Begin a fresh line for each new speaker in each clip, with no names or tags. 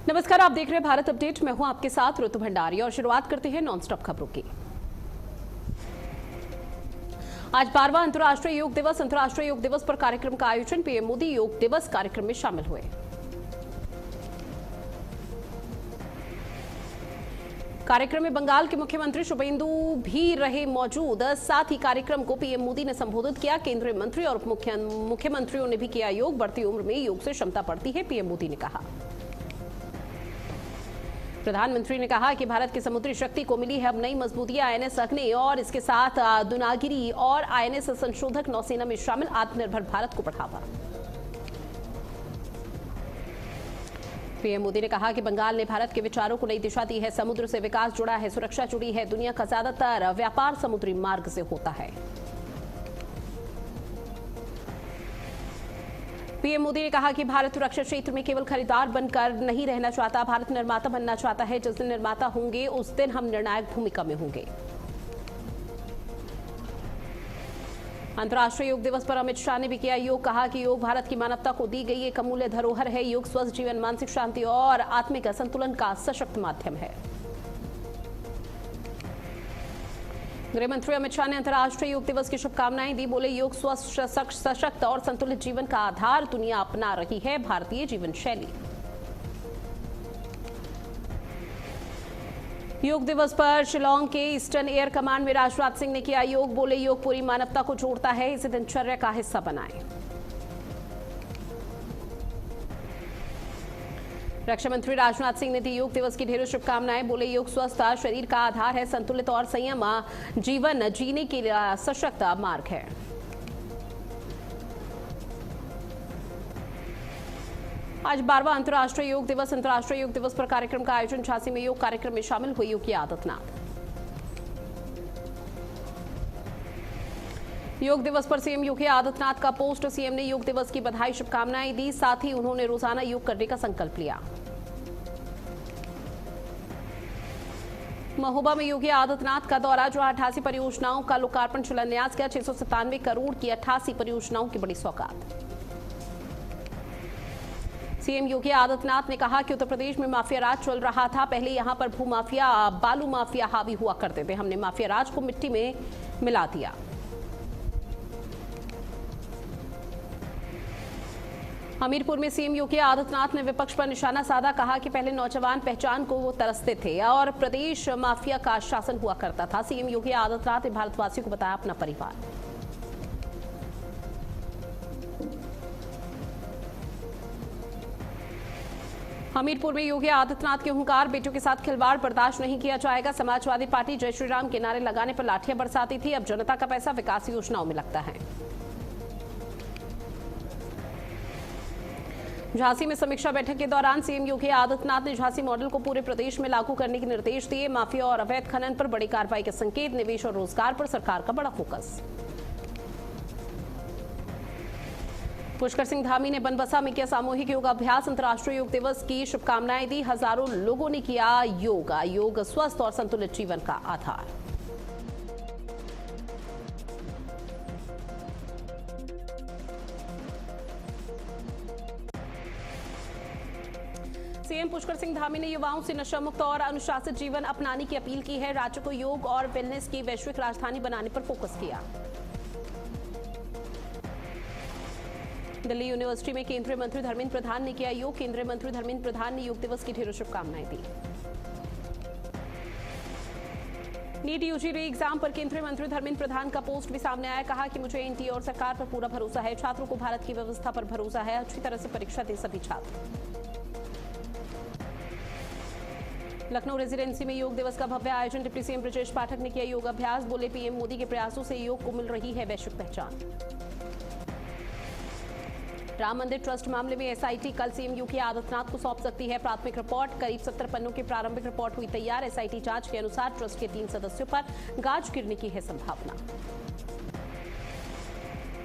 नमस्कार, आप देख रहे हैं भारत अपडेट। मैं हूं आपके साथ ऋतु भंडारी और शुरुआत करते हैं नॉनस्टॉप खबरों की। आज 12वां अंतर्राष्ट्रीय योग दिवस। अंतर्राष्ट्रीय योग दिवस पर कार्यक्रम का आयोजन। पीएम मोदी योग दिवस कार्यक्रम में शामिल हुए। कार्यक्रम में बंगाल के मुख्यमंत्री शुभेंदु भी रहे मौजूद। साथ ही कार्यक्रम को पीएम मोदी ने संबोधित किया। केंद्रीय मंत्री और मुख्यमंत्रियों ने भी किया योग। बढ़ती उम्र में योग से क्षमता बढ़ती है, पीएम मोदी ने कहा। प्रधानमंत्री ने कहा कि भारत की समुद्री शक्ति को मिली है अब नई मजबूती। आईएनएस अग्नि और इसके साथ दुनागिरी और आईएनएस संशोधक नौसेना में शामिल आत्मनिर्भर भारत को बढ़ावा। पीएम मोदी ने कहा कि बंगाल ने भारत के विचारों को नई दिशा दी है। समुद्र से विकास जुड़ा है, सुरक्षा जुड़ी है। दुनिया का ज्यादातर व्यापार समुद्री मार्ग से होता है। पीएम मोदी ने कहा कि भारत रक्षा क्षेत्र में केवल खरीदार बनकर नहीं रहना चाहता, भारत निर्माता बनना चाहता है। जिस दिन निर्माता होंगे उस दिन हम निर्णायक भूमिका में होंगे। अंतर्राष्ट्रीय योग दिवस पर अमित शाह ने भी किया योग। कहा कि योग भारत की मानवता को दी गई एक अमूल्य धरोहर है। योग स्वस्थ जीवन, मानसिक शांति और आत्मिक संतुलन का सशक्त माध्यम है। गृह मंत्री अमित शाह ने अंतर्राष्ट्रीय योग दिवस की शुभकामनाएं दी। बोले, योग स्वस्थ, सशक्त और संतुलित जीवन का आधार दुनिया अपना रही है। भारतीय जीवन शैली। योग दिवस पर शिलांग के ईस्टर्न एयर कमांड में राजनाथ सिंह ने किया योग। बोले, योग पूरी मानवता को जोड़ता है, इसे दिनचर्या का हिस्सा बनाएं। रक्षा मंत्री राजनाथ सिंह ने दी योग दिवस की ढेरों शुभकामनाएं। बोले, योग स्वस्थ शरीर का आधार है, संतुलित और संयम जीवन जीने के लिए सशक्त मार्ग है। आज 12वां अंतर्राष्ट्रीय योग दिवस। अंतर्राष्ट्रीय योग दिवस पर कार्यक्रम का आयोजन। झांसी में योग कार्यक्रम में शामिल हुए योगी आदित्यनाथ। योग दिवस पर सीएम योगी आदित्यनाथ का पोस्ट। सीएम ने योग दिवस की बधाई, शुभकामनाएं दी। साथ ही उन्होंने रोजाना योग करने का संकल्प लिया। महोबा में योगी आदित्यनाथ का दौरा, जहां 88 परियोजनाओं का लोकार्पण शिलान्यास किया। 697 करोड़ की 88 परियोजनाओं की बड़ी सौगात। सीएम योगी आदित्यनाथ ने कहा कि उत्तर प्रदेश में माफिया राज चल रहा था। पहले यहां पर भूमाफिया, बालू माफिया हावी हुआ करते थे। हमने माफिया राज को मिट्टी में मिला दिया। हमीरपुर में सीएम योगी आदित्यनाथ ने विपक्ष पर निशाना साधा। कहा कि पहले नौजवान पहचान को वो तरसते थे और प्रदेश माफिया का शासन हुआ करता था। सीएम योगी आदित्यनाथ ने भारतवासियों को बताया अपना परिवार। हमीरपुर में योगी आदित्यनाथ के हुंकार, बेटियों के साथ खिलवाड़ बर्दाश्त नहीं किया जाएगा। समाजवादी पार्टी जय श्री राम के नारे लगाने पर लाठियां बरसाती थी, अब जनता का पैसा विकास योजनाओं में लगता है। झांसी में समीक्षा बैठक के दौरान सीएम योगी आदित्यनाथ ने झांसी मॉडल को पूरे प्रदेश में लागू करने के निर्देश दिए। माफिया और अवैध खनन पर बड़ी कार्रवाई के संकेत। निवेश और रोजगार पर सरकार का बड़ा फोकस। पुष्कर सिंह धामी ने बनबसा में किया सामूहिक योगाभ्यास। अंतर्राष्ट्रीय योग दिवस की शुभकामनाएं दी। हजारों लोगों ने किया योगा। योग स्वस्थ और संतुलित जीवन का आधार। सीएम पुष्कर सिंह धामी ने युवाओं से नशा मुक्त और अनुशासित जीवन अपनाने की अपील की है। राज्य को योग और वेलनेस की वैश्विक राजधानी बनाने पर फोकस किया। दिल्ली यूनिवर्सिटी में केंद्रीय मंत्री धर्मेंद्र प्रधान ने किया योग। केंद्रीय मंत्री धर्मेंद्र प्रधान ने योग दिवस की ढेरों शुभकामनाएं दी। नीट यूजी री एग्जाम पर केंद्रीय मंत्री धर्मेंद्र प्रधान का पोस्ट भी सामने आया। कहा कि मुझे एनटीए और सरकार पर पूरा भरोसा है। छात्रों को भारत की व्यवस्था पर भरोसा है। अच्छी तरह से परीक्षा दे सभी छात्र। लखनऊ रेजिडेंसी में योग दिवस का भव्य आयोजन। डिप्टी सीएम ब्रजेश पाठक ने किया योगाभ्यास। बोले, पीएम मोदी के प्रयासों से योग को मिल रही है वैश्विक पहचान। राम मंदिर ट्रस्ट मामले में एसआईटी कल सीएम योगी आदित्यनाथ को सौंप सकती है प्राथमिक रिपोर्ट। करीब 70 पन्नों की प्रारंभिक रिपोर्ट हुई तैयार। एसआईटी जांच के अनुसार ट्रस्ट के 3 सदस्यों पर गाज गिरने की है संभावना।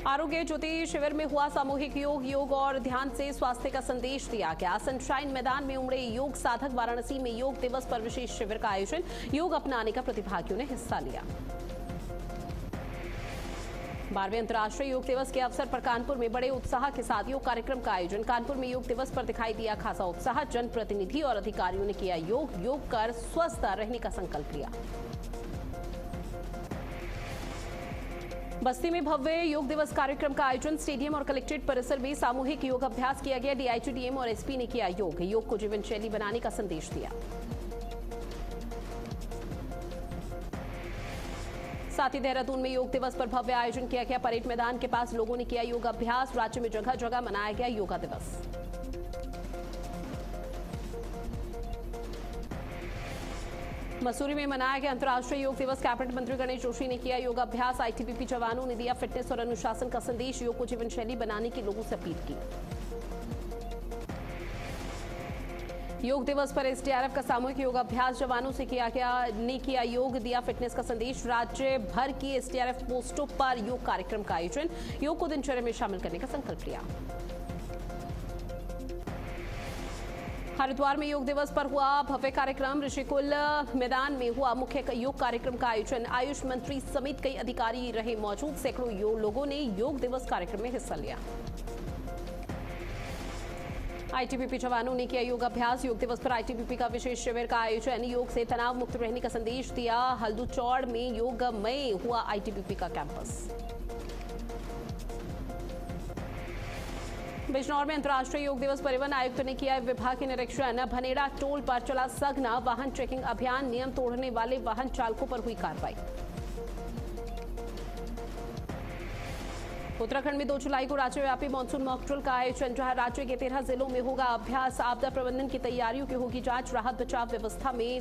आरोग्य ज्योति शिविर में हुआ सामूहिक योग और ध्यान से स्वास्थ्य का संदेश दिया गया। सनशाइन मैदान में उमड़े योग साधक। वाराणसी में योग दिवस पर विशेष शिविर का आयोजन। योग अपनाने का प्रतिभागियों ने हिस्सा लिया। 12वें अंतर्राष्ट्रीय योग दिवस के अवसर पर कानपुर में बड़े उत्साह के साथ योग कार्यक्रम का आयोजन। कानपुर में योग दिवस पर दिखाई दिया खासा उत्साह। जनप्रतिनिधि और अधिकारियों ने किया योग कर स्वस्थ रहने का संकल्प लिया। बस्ती में भव्य योग दिवस कार्यक्रम का आयोजन। स्टेडियम और कलेक्ट्रेट परिसर में सामूहिक योग अभ्यास किया गया। डीआईजी, डीएम और एसपी ने किया योग को जीवन शैली बनाने का संदेश दिया। साथ ही देहरादून में योग दिवस पर भव्य आयोजन किया गया। परेड मैदान के पास लोगों ने किया योग अभ्यास। राज्य में जगह जगह मनाया गया योगा दिवस। मसूरी में मनाया गया अंतर्राष्ट्रीय योग दिवस। कैबिनेट मंत्री गणेश जोशी ने किया योग अभ्यास। आईटीबीपी जवानों ने दिया फिटनेस और अनुशासन का संदेश। योग को जीवन शैली बनाने की लोगों से अपील की। योग दिवस पर एसडीआरएफ का सामूहिक योग अभ्यास जवानों से किया योग, दिया फिटनेस का संदेश। राज्य भर की एसडीआरएफ पोस्टों पर योग कार्यक्रम का आयोजन। योग को दिनचर्या में शामिल करने का संकल्प लिया। हरिद्वार में योग दिवस पर हुआ भव्य कार्यक्रम। ऋषिकुल मैदान में हुआ मुख्य योग कार्यक्रम का आयोजन। आयुष मंत्री समेत कई अधिकारी रहे मौजूद। सैकड़ों लोगों ने योग दिवस कार्यक्रम में हिस्सा लिया। आईटीबीपी जवानों ने किया योग अभ्यास। योग दिवस पर आईटीबीपी का विशेष शिविर का आयोजन। योग से तनाव मुक्त रहने का संदेश दिया। हल्दूचौड़ में योगमय हुआ आईटीबीपी का कैंपस। बिजनौर में अंतर्राष्ट्रीय योग दिवस परिवहन आयुक्त ने किया विभाग के निरीक्षण। भनेड़ा टोल पर चला सघन वाहन चेकिंग अभियान। नियम तोड़ने वाले वाहन चालकों पर हुई कार्रवाई। उत्तराखंड में 2 जुलाई को राज्यव्यापी मानसून मॉक ड्रिल का आयोजन, जहां राज्य के 13 जिलों में होगा अभ्यास। आपदा प्रबंधन की तैयारियों की होगी जांच। राहत बचाव व्यवस्था में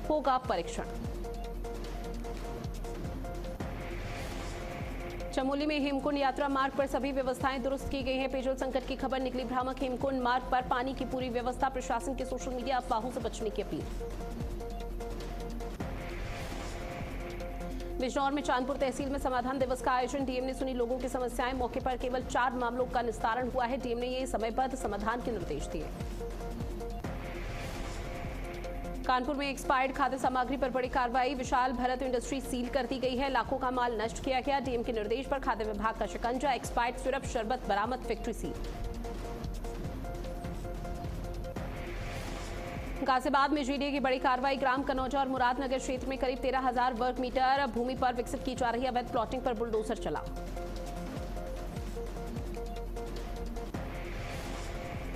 होगा परीक्षण। चमोली में हेमकुंड यात्रा मार्ग पर सभी व्यवस्थाएं दुरुस्त की गई हैं। पेयजल संकट की खबर निकली भ्रामक। हेमकुंड मार्ग पर पानी की पूरी व्यवस्था। प्रशासन की सोशल मीडिया अफवाहों से बचने की अपील। बिजनौर में चांदपुर तहसील में समाधान दिवस का आयोजन। डीएम ने सुनी लोगों की समस्याएं। मौके पर केवल 4 मामलों का निस्तारण हुआ है। डीएम ने ये समयबद्ध समाधान के निर्देश दिए। कानपुर में एक्सपायर्ड खाद्य सामग्री पर बड़ी कार्रवाई। विशाल भरत इंडस्ट्री सील कर दी गई है। लाखों का माल नष्ट किया गया। डीएम के निर्देश पर खाद्य विभाग का शिकंजा। एक्सपायर्ड सिरप शरबत बरामद। Factory seal. गाजियाबाद में जीडीए की बड़ी कार्रवाई। ग्राम कनौजा और मुरादनगर क्षेत्र में करीब 13,000 वर्ग मीटर भूमि पर विकसित की जा रही अवैध प्लॉटिंग पर बुलडोजर चला।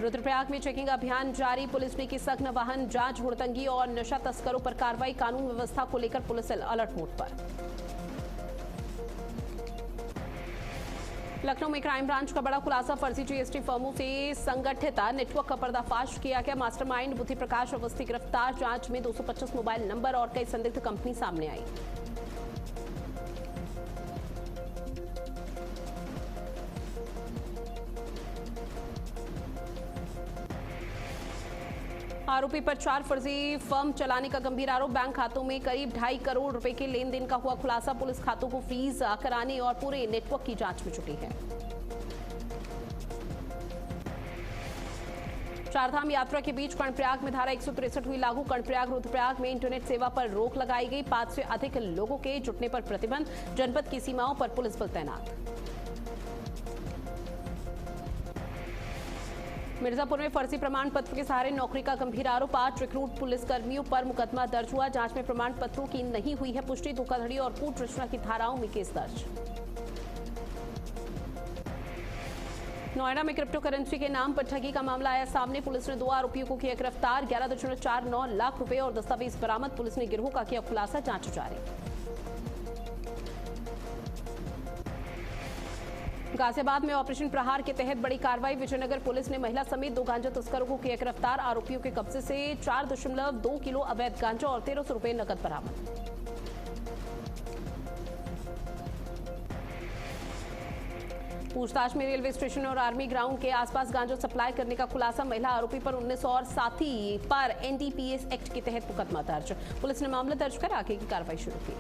रुद्रप्रयाग में चेकिंग अभियान जारी। पुलिस ने की सघन वाहन जांच। हुड़दंगी और नशा तस्करों पर कार्रवाई। कानून व्यवस्था को लेकर पुलिस अलर्ट मोड पर। लखनऊ में क्राइम ब्रांच का बड़ा खुलासा। फर्जी जीएसटी फर्मों से संगठित नेटवर्क का पर्दाफाश किया गया। मास्टरमाइंड बुद्धि प्रकाश अवस्थी गिरफ्तार। जांच में 225 मोबाइल नंबर और कई संदिग्ध कंपनी सामने आई। आरोपी पर 4 फर्जी फर्म चलाने का गंभीर आरोप। बैंक खातों में करीब 2.5 करोड़ रुपए के लेन देन का हुआ खुलासा। पुलिस खातों को फ्रीज कराने और पूरे नेटवर्क की जांच में जुटी है। चारधाम यात्रा के बीच कर्णप्रयाग में धारा 163 हुई लागू। कर्णप्रयाग रुद्रप्रयाग में इंटरनेट सेवा पर रोक लगाई गई। 5 से अधिक लोगों के जुटने पर प्रतिबंध। जनपद की सीमाओं पर पुलिस बल तैनात। मिर्जापुर में फर्जी प्रमाण पत्र के सहारे नौकरी का गंभीर आरोप। 8 रिक्रूट पुलिसकर्मियों पर मुकदमा दर्ज हुआ। जांच में प्रमाण पत्रों की नहीं हुई है पुष्टि। धोखाधड़ी और कूट रचना की धाराओं में केस दर्ज। नोएडा में क्रिप्टो करेंसी के नाम पर ठगी का मामला आया सामने। पुलिस ने 2 आरोपियों को किया गिरफ्तार। 11.49 लाख रुपए और दस्तावेज बरामद। पुलिस ने गिरोह का किया खुलासा। जांच जारी। गाजियाबाद में ऑपरेशन प्रहार के तहत बड़ी कार्रवाई। विजयनगर पुलिस ने महिला समेत 2 गांजा तस्करों को किया गिरफ्तार। आरोपियों के कब्जे से 4.2 किलो अवैध गांजा और 1300 रुपए नकद बरामद। पूछताछ में रेलवे स्टेशन और आर्मी ग्राउंड के आसपास गांजा सप्लाई करने का खुलासा। महिला आरोपी पर 19 और साथी पर एनडीपीएस एक्ट के तहत मुकदमा दर्ज। पुलिस ने मामला दर्ज कर आगे की कार्रवाई शुरू की।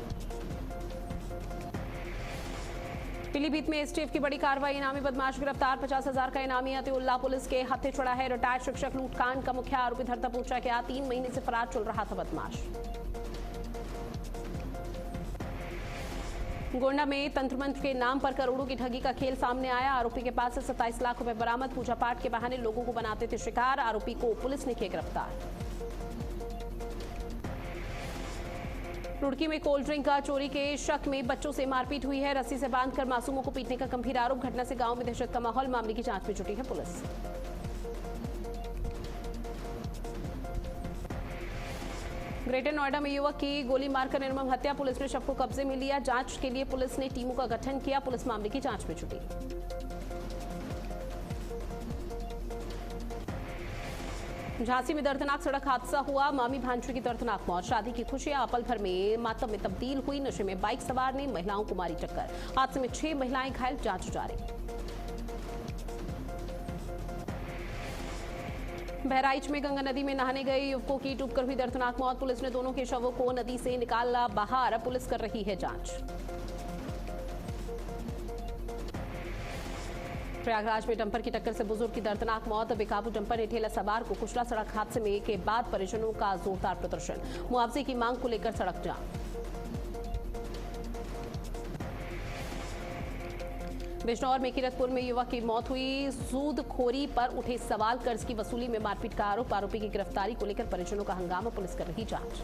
पीलीभीत में एसटीएफ की बड़ी कार्रवाई। इनामी बदमाश गिरफ्तार। 50,000 का इनामी अतिउल्लाह पुलिस के हत्थे चढ़ा है। रिटायर्ड शिक्षक लूटकांड का मुख्य आरोपी धरता पूछा गया। 3 महीने से फरार चल रहा था बदमाश। गोंडा में तंत्र मंत्र के नाम पर करोड़ों की ठगी का खेल सामने आया। आरोपी के पास से 27 लाख रुपए बरामद। पूजा पाठ के बहाने लोगों को बनाते थे शिकार। आरोपी को पुलिस ने किया गिरफ्तार। रुड़की में कोल्ड ड्रिंक का चोरी के शक में बच्चों से मारपीट हुई है। रस्सी से बांधकर मासूमों को पीटने का गंभीर आरोप। घटना से गांव में दहशत का माहौल। मामले की जांच में जुटी है पुलिस। ग्रेटर नोएडा में युवक की गोली मारकर निर्मम हत्या। पुलिस ने शव को कब्जे में लिया। जांच के लिए पुलिस ने टीमों का गठन किया। पुलिस मामले की जांच में जुटी। झांसी में दर्दनाक सड़क हादसा हुआ। मामी भांजे की दर्दनाक मौत। शादी की खुशियां पल भर में मातम में तब्दील हुई। नशे में बाइक सवार ने महिलाओं को मारी टक्कर। हादसे में 6 महिलाएं घायल। जांच जारी। बहराइच में गंगा नदी में नहाने गए युवकों की डूबकर हुई दर्दनाक मौत। पुलिस ने दोनों के शवों को नदी से निकाला बाहर। पुलिस कर रही है जांच। प्रयागराज में डंपर की टक्कर से बुजुर्ग की दर्दनाक मौत। बेकाबू डंपर ने ठेला सवार को कुचला। सड़क हादसे में के बाद परिजनों का जोरदार प्रदर्शन। मुआवजे की मांग को लेकर सड़क जाम। बिजनौर में किरतपुर में युवक की मौत हुई। सूदखोरी पर उठे सवाल। कर्ज की वसूली में मारपीट का आरोप। आरोपी की गिरफ्तारी को लेकर परिजनों का हंगामा। पुलिस कर रही जांच।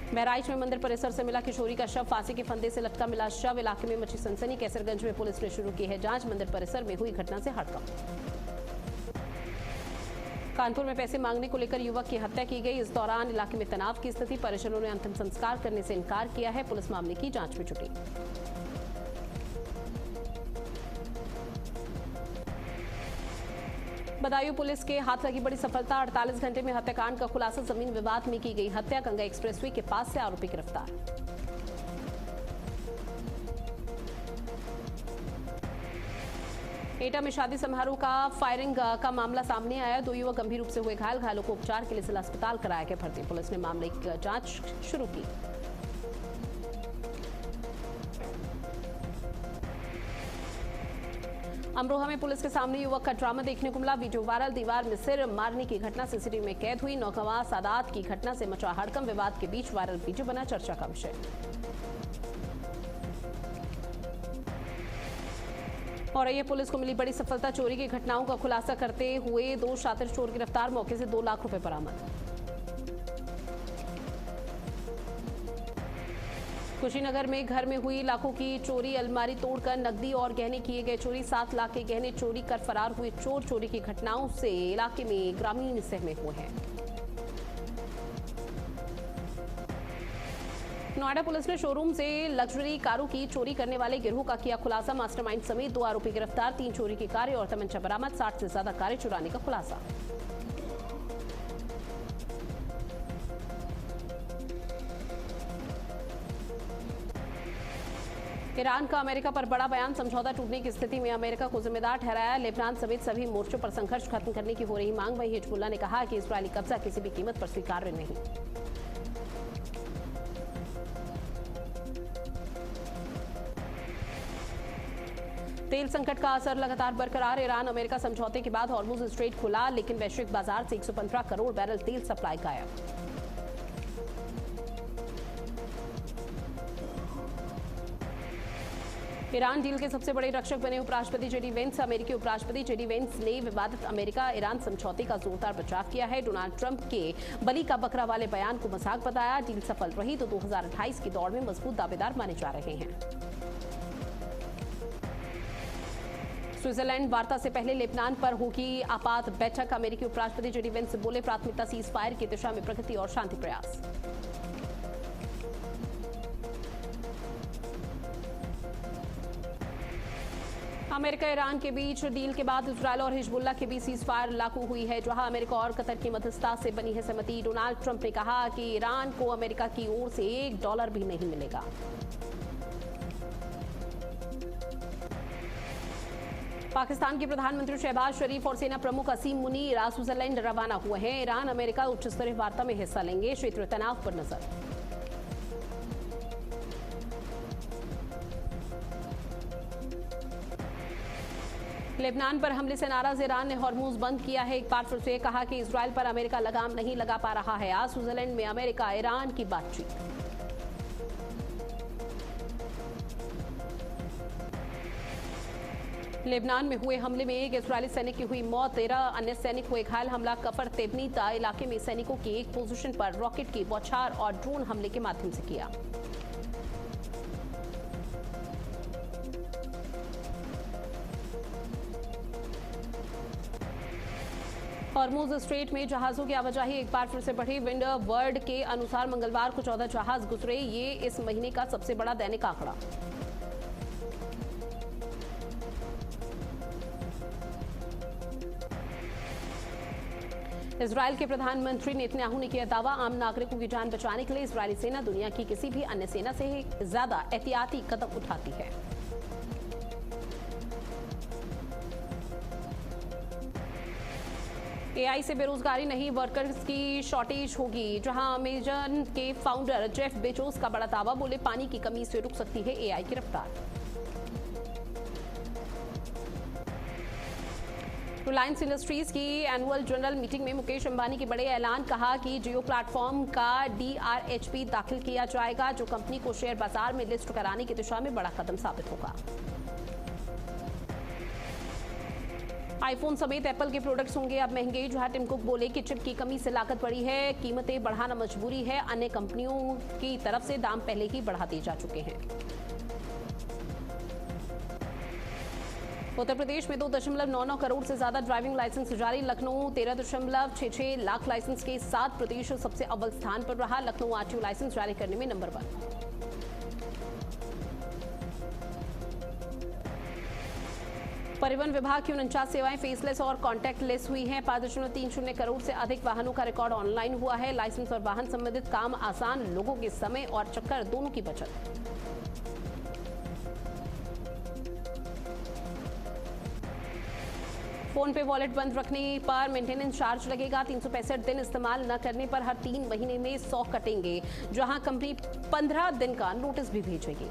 बहराइच में मंदिर परिसर से मिला किशोरी का शव। फांसी के फंदे से लटका मिला शव। इलाके में मची सनसनी। कैसरगंज में पुलिस ने शुरू की है जांच। मंदिर परिसर में हुई घटना से हड़कंप। कानपुर में पैसे मांगने को लेकर युवक की हत्या की गई। इस दौरान इलाके में तनाव की स्थिति। परिजनों ने अंतिम संस्कार करने से इनकार किया है। पुलिस मामले की जांच में जुटी। बदायूं पुलिस के हाथ लगी बड़ी सफलता। 48 घंटे में हत्याकांड का खुलासा। जमीन विवाद में की गई हत्या। गंगा एक्सप्रेसवे के पास से आरोपी गिरफ्तार। एटा में शादी समारोह का फायरिंग का मामला सामने आया। 2 युवक गंभीर रूप से हुए घायल। घायलों को उपचार के लिए जिला अस्पताल कराया गया भर्ती। पुलिस ने मामले की जांच शुरू की। अमरोहा में पुलिस के सामने युवक का ड्रामा देखने को मिला। Video viral. दीवार में सिर मारने की घटना सीसीटीवी में कैद हुई। नौगवां सादात की घटना से मचा हड़कंप। विवाद के बीच वायरल वीडियो बना चर्चा का विषय। और ये पुलिस को मिली बड़ी सफलता। चोरी की घटनाओं का खुलासा करते हुए 2 शातिर चोर गिरफ्तार। मौके से 2 लाख रुपए बरामद। कुशीनगर में घर में हुई लाखों की चोरी। अलमारी तोड़कर नकदी और गहने किए गए चोरी। 7 लाख के गहने चोरी कर फरार हुए चोर। चोरी की घटनाओं से इलाके में ग्रामीण सहमे हुए हैं। नोएडा पुलिस ने शोरूम से लग्जरी कारों की चोरी करने वाले गिरोह का किया खुलासा। मास्टरमाइंड समेत 2 आरोपी गिरफ्तार। 3 चोरी की कारें और तमंचा बरामद। 60 से ज्यादा कारें चुराने का खुलासा। ईरान का अमेरिका पर बड़ा बयान। समझौता टूटने की स्थिति में अमेरिका को जिम्मेदार ठहराया। लेबनान समेत सभी मोर्चों पर संघर्ष खत्म करने की हो रही मांग। वहीं हिजबुल्लाह ने कहा कि इस्राएली कब्जा किसी भी कीमत पर स्वीकार्य नहीं। तेल संकट का असर लगातार बरकरार। ईरान अमेरिका समझौते के बाद हॉर्मुज स्ट्रेट खुला, लेकिन वैश्विक बाजार से 115 करोड़ बैरल तेल सप्लाई गायब। ईरान डील के सबसे बड़े रक्षक बने उपराष्ट्रपति जेडी वेंस। अमेरिकी उपराष्ट्रपति जेडी वेंस ने विवादित अमेरिका ईरान समझौते का जोरदार बचाव किया है। डोनाल्ड ट्रंप के बलि का बकरा वाले बयान को मजाक बताया। डील सफल रही तो 2028 की दौड़ में मजबूत दावेदार माने जा रहे हैं। स्विट्जरलैंड वार्ता से पहले लेबनान पर होगी आपात बैठक। अमेरिकी उपराष्ट्रपति जेडी वेंस बोले, प्राथमिकता सीज फायर की दिशा में प्रगति और शांति प्रयास। अमेरिका ईरान के बीच डील के बाद इजरायल और हिजबुल्लाह के बीच सीज फायर लागू हुई है, जहां अमेरिका और कतर की मध्यस्थता से बनी है सहमति। डोनाल्ड ट्रंप ने कहा कि ईरान को अमेरिका की ओर से $1 भी नहीं मिलेगा। पाकिस्तान के प्रधानमंत्री शहबाज शरीफ और सेना प्रमुख असीम मुनीर स्विट्जरलैंड रवाना हुए हैं। ईरान अमेरिका उच्च स्तरीय वार्ता में हिस्सा लेंगे। क्षेत्रीय तनाव पर नजर। लेबनान पर हमले से नाराज ईरान ने हॉर्मुज बंद किया है। एक बार फिर से कहा कि इजरायल पर अमेरिका लगाम नहीं लगा पा रहा है। आज स्विट्जरलैंड में अमेरिका ईरान की बातचीत। लेबनान में हुए हमले में एक इजरायली सैनिक की हुई मौत, 13 अन्य सैनिक हुए घायल। हमला कफर तेबनीता इलाके में सैनिकों की एक पोजीशन पर रॉकेट की बौछार और ड्रोन हमले के माध्यम से किया। हॉर्मुज स्ट्रेट में जहाजों की आवाजाही एक बार फिर से बढ़ी। विंड वर्ड के अनुसार मंगलवार को 14 जहाज गुजरे, ये इस महीने का सबसे बड़ा दैनिक आंकड़ा। इजरायल के प्रधानमंत्री नेतन्याहू ने किया दावा, आम नागरिकों की जान बचाने के लिए इजरायली सेना दुनिया की किसी भी अन्य सेना से ज्यादा एहतियाती कदम उठाती है। एआई से बेरोजगारी नहीं, वर्कर्स की शॉर्टेज होगी। जहां अमेजन के फाउंडर जेफ बेजोस का बड़ा दावा, बोले पानी की कमी से रुक सकती है एआई की रफ्तार। रिलायंस इंडस्ट्रीज की एनुअल जनरल मीटिंग में मुकेश अंबानी के बड़े ऐलान, कहा कि जियो प्लेटफॉर्म का DRHP दाखिल किया जाएगा, जो कंपनी को शेयर बाजार में लिस्ट कराने की दिशा में बड़ा कदम साबित होगा। आईफोन समेत एप्पल के प्रोडक्ट्स होंगे अब महंगे। जहां टिम कुक बोले कि चिप की कमी से लागत बढ़ी है, कीमतें बढ़ाना मजबूरी है। अन्य कंपनियों की तरफ से दाम पहले ही बढ़ा दिए जा चुके हैं। उत्तर प्रदेश में 2.99 करोड़ से ज्यादा ड्राइविंग लाइसेंस जारी। लखनऊ 13.66 लाख लाइसेंस के 7% सबसे अव्वल स्थान पर रहा। लखनऊ RTO लाइसेंस जारी करने में नंबर 1। परिवहन विभाग की 49 सेवाएं फेसलेस और कॉन्टैक्टलेस हुई हैं। 5.30 करोड़ से अधिक वाहनों का रिकॉर्ड ऑनलाइन हुआ है। लाइसेंस और वाहन संबंधित काम आसान, लोगों के समय और चक्कर दोनों की बचत। फोन पे वॉलेट बंद रखने पर मेंटेनेंस चार्ज लगेगा। 365 दिन इस्तेमाल न करने पर हर 3 महीने में 100 कटेंगे। जहां कंपनी 15 दिन का नोटिस भी भेजेगी।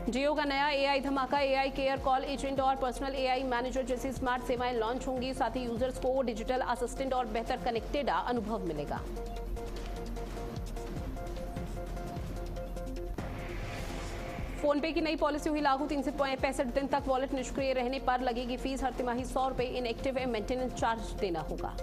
जियो का नया AI धमाका, AI केयर कॉल एजेंट और पर्सनल AI मैनेजर जैसी स्मार्ट सेवाएं लॉन्च होंगी। साथ ही यूजर्स को डिजिटल असिस्टेंट और बेहतर कनेक्टेड अनुभव मिलेगा। फोन पे की नई पॉलिसी हुई लागू। 365 दिन तक वॉलेट निष्क्रिय रहने पर लगेगी फीस। हर तिमाही 100 रुपए इनएक्टिव मेंटेनेंस चार्ज देना होगा।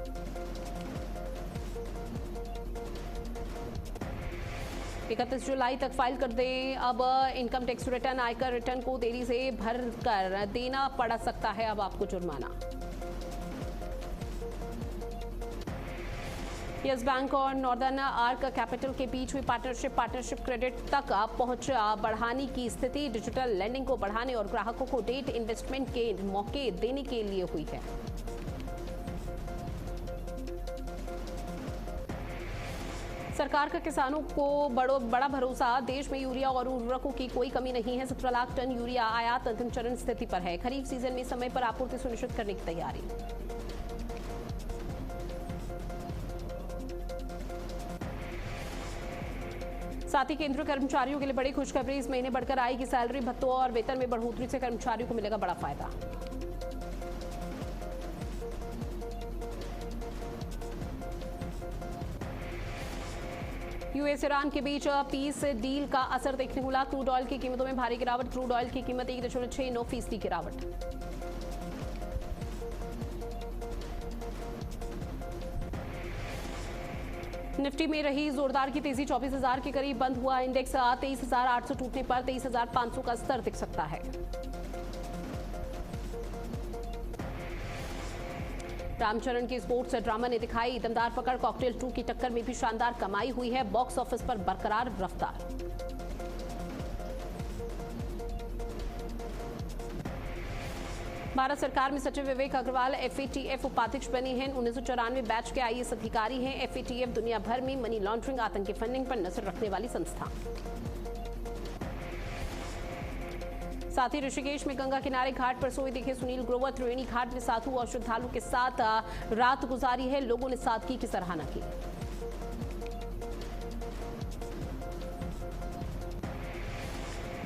इकतीस जुलाई तक फाइल कर दें। अब इनकम टैक्स रिटर्न, आयकर रिटर्न को देरी से भर कर देना पड़ सकता है अब आपको जुर्माना। यस बैंक और नॉर्दर्न आर्क कैपिटल के बीच हुई पार्टनरशिप क्रेडिट तक पहुंच बढ़ाने की स्थिति। डिजिटल लैंडिंग को बढ़ाने और ग्राहकों को डेट इन्वेस्टमेंट के मौके देने के लिए हुई है। सरकार का किसानों को बड़ा भरोसा। देश में यूरिया और उर्वरकों की कोई कमी नहीं है। 17 लाख टन यूरिया आयात अंतिम चरण स्थिति पर है। खरीफ सीजन में समय पर आपूर्ति सुनिश्चित करने की तैयारी। साथ ही केंद्रीय कर्मचारियों के लिए बड़ी खुशखबरी। इस महीने बढ़कर आएगी सैलरी, भत्तों और वेतन में बढ़ोतरी से कर्मचारियों को मिलेगा बड़ा फायदा। यूएस ईरान के बीच पीस डील का असर देखने को मिला। क्रूड ऑयल की कीमतों में भारी गिरावट। क्रूड ऑयल की कीमत 1.69% गिरावट। निफ्टी में रही जोरदार की तेजी। 24,000 के करीब बंद हुआ इंडेक्स। 23,800 टूटने पर 23,500 का स्तर दिख सकता है। रामचरण की स्पोर्ट्स ड्रामा ने दिखाई दमदार पकड़। कॉकटेल 2 की टक्कर में भी शानदार कमाई हुई है। बॉक्स ऑफिस पर बरकरार रफ्तार। भारत सरकार में सचिव विवेक अग्रवाल FATF उपाध्यक्ष बने हैं। 1994 बैच के IAS अधिकारी हैं। FATF दुनिया भर में मनी लॉन्ड्रिंग, आतंकी फंडिंग पर नजर रखने वाली संस्था। साथ ही ऋषिकेश में गंगा किनारे घाट पर सोए दिखे सुनील ग्रोवर। त्रिवेणी घाट में साधु और श्रद्धालु के साथ रात गुजारी है। लोगों ने सादगी की सराहना की।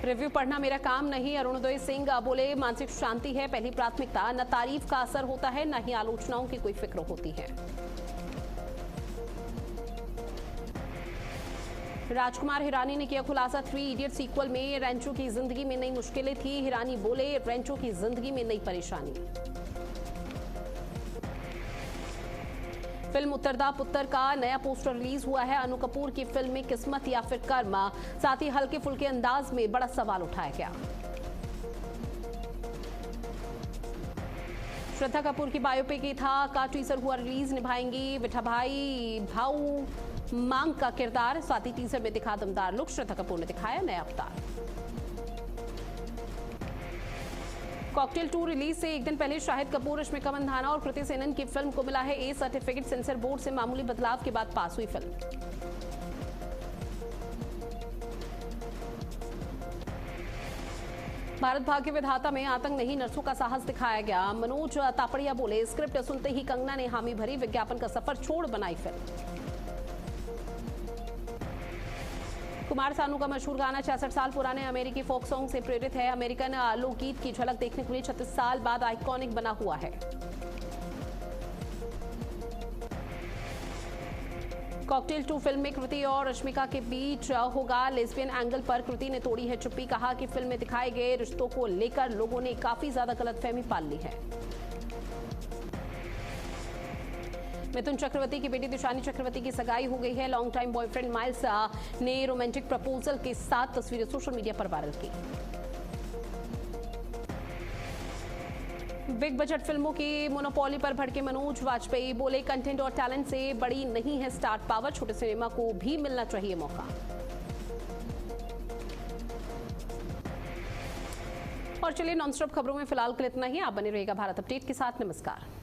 रिव्यू पढ़ना मेरा काम नहीं। अरुणोदय सिंह बोले, मानसिक शांति है पहली प्राथमिकता। न तारीफ का असर होता है, न ही आलोचनाओं की कोई फिक्र होती है। राजकुमार हिरानी ने किया खुलासा, 3 इडियट सीक्वल में रेंचो की जिंदगी में नई मुश्किलें थी। हिरानी बोले, रेंचो की जिंदगी में नई परेशानी। फिल्म उत्तरदा पुत्र का नया पोस्टर रिलीज हुआ है। अनु कपूर की फिल्म में किस्मत या फिर कर्म, साथ ही हल्के फुल्के अंदाज में बड़ा सवाल उठाया गया। श्रद्धा कपूर की बायोपिक था का टीजर हुआ रिलीज, निभाएंगी विठाभाई भाऊ मांग का किरदार। साथ ही टीजर में दिखा दमदार लुक, श्रद्धा कपूर ने दिखाया नया अवतार। कॉकटेल 2 रिलीज से एक दिन पहले शाहिद कपूर, रश्मिका मंदाना और कृति सेनन की फिल्म को मिला है ए सर्टिफिकेट। सेंसर बोर्ड से मामूली बदलाव के बाद पास हुई फिल्म। भारत भाग्य के विधाता में आतंक नहीं, नर्सों का साहस दिखाया गया। मनोज तापड़िया बोले, स्क्रिप्ट सुनते ही कंगना ने हामी भरी, विज्ञापन का सफर छोड़ बनाई फिल्म। कुमार सानू का मशहूर गाना 66 साल पुराने अमेरिकी फोक सॉन्ग से प्रेरित है। अमेरिकन लोकगीत की झलक देखने के लिए 36 साल बाद आइकॉनिक बना हुआ है। कॉकटेल 2 फिल्म में कृति और रश्मिका के बीच होगा लेस्बियन एंगल पर कृति ने तोड़ी है चुप्पी, कहा कि फिल्म में दिखाए गए रिश्तों को लेकर लोगों ने काफी ज्यादा गलतफहमी पाल ली है। मिथुन चक्रवर्ती की बेटी दिशानी चक्रवर्ती की सगाई हो गई है। लॉन्ग टाइम बॉयफ्रेंड माइल्स ने रोमांटिक प्रपोजल के साथ तस्वीरें सोशल मीडिया पर वायरल की। बिग बजट फिल्मों की मोनोपोली पर भड़के मनोज वाजपेयी, बोले कंटेंट और टैलेंट से बड़ी नहीं है स्टार पावर, छोटे सिनेमा को भी मिलना चाहिए मौका। और चलिए नॉनस्टॉप खबरों में फिलहाल के लिए इतना ही। आप बने रहिएगा भारत अपडेट के साथ। नमस्कार।